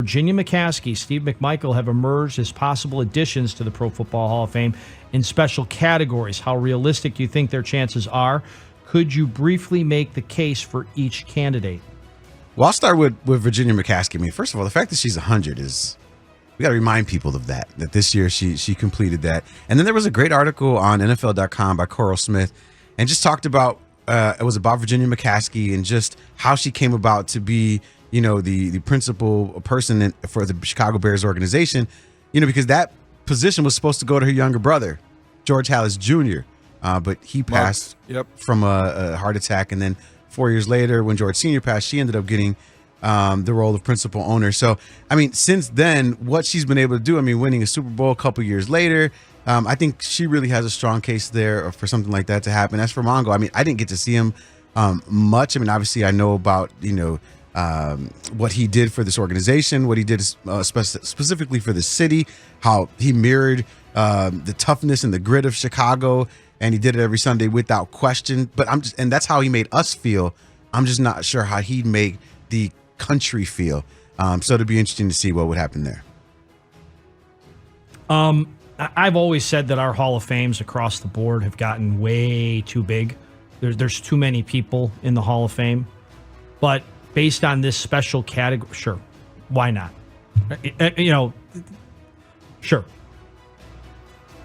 Virginia McCaskey, Steve McMichael have emerged as possible additions to the Pro Football Hall of Fame in special categories. How realistic do you think their chances are? Could you briefly make the case for each candidate? Well, I'll start with Virginia McCaskey. I mean, first of all, the fact that she's 100 is, we got to remind people of that this year she completed that. And then there was a great article on NFL.com by Coral Smith and just talked about, it was about Virginia McCaskey and just how she came about to be, the principal person for the Chicago Bears organization, because that position was supposed to go to her younger brother, George Halas Jr., but he passed from a heart attack. And then 4 years later, when George Sr. passed, she ended up getting the role of principal owner. So, I mean, since then, what she's been able to do, winning a Super Bowl a couple years later, I think she really has a strong case there for something like that to happen. As for Mongo, I didn't get to see him much. Obviously, I know about, what he did for this organization, what he did specifically for the city, how he mirrored the toughness and the grit of Chicago, and he did it every Sunday without question. But and that's how he made us feel. I'm just not sure how he'd make the country feel. So it'd be interesting to see what would happen there. I've always said that our Hall of Fames across the board have gotten way too big. There's too many people in the Hall of Fame. But based on this special category, sure, why not? Sure.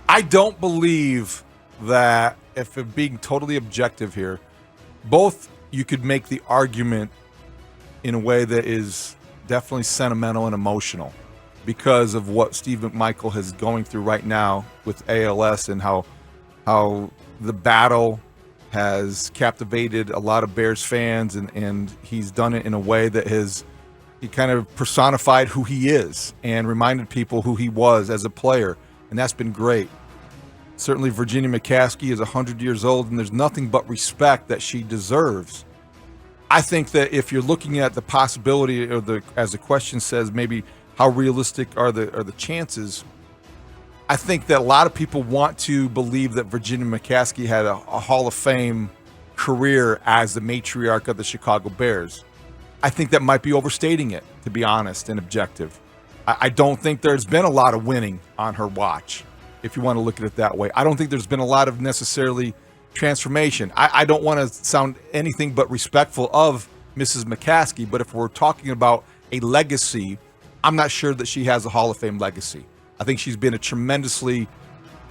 I don't believe that, if I'm being totally objective here, both you could make the argument in a way that is definitely sentimental and emotional because of what Steve McMichael is going through right now with ALS and how the battle has captivated a lot of Bears fans, and he's done it in a way that he kind of personified who he is and reminded people who he was as a player, and that's been great. Certainly Virginia McCaskey is 100 years old, and there's nothing but respect that she deserves. I think that if you're looking at the possibility, or as the question says, maybe how realistic are the chances, I think that a lot of people want to believe that Virginia McCaskey had a Hall of Fame career as the matriarch of the Chicago Bears. I think that might be overstating it, to be honest and objective. I don't think there's been a lot of winning on her watch, if you want to look at it that way. I don't think there's been a lot of necessarily transformation. I don't want to sound anything but respectful of Mrs. McCaskey, but if we're talking about a legacy, I'm not sure that she has a Hall of Fame legacy. I think she's been a tremendously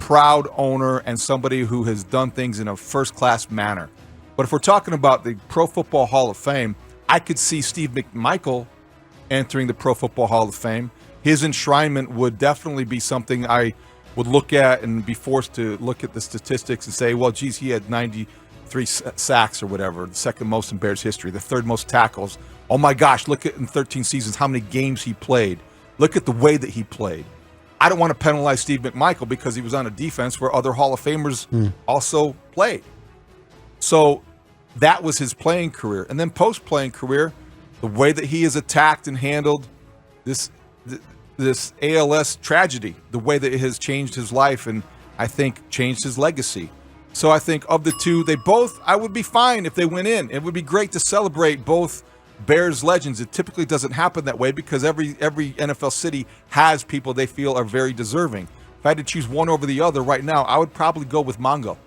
proud owner and somebody who has done things in a first-class manner. But if we're talking about the Pro Football Hall of Fame, I could see Steve McMichael entering the Pro Football Hall of Fame. His enshrinement would definitely be something I would look at and be forced to look at the statistics and say, well, geez, he had 93 sacks or whatever, the second most in Bears history, the third most tackles. Oh, my gosh, look at in 13 seasons how many games he played. Look at the way that he played. I don't want to penalize Steve McMichael because he was on a defense where other Hall of Famers also played. So that was his playing career. And then post-playing career, the way that he has attacked and handled this ALS tragedy, the way that it has changed his life and I think changed his legacy. So I think of the two, I would be fine if they went in. It would be great to celebrate both Bears legends. It typically doesn't happen that way because every NFL city has people they feel are very deserving. If I had to choose one over the other right now, I would probably go with Mongo.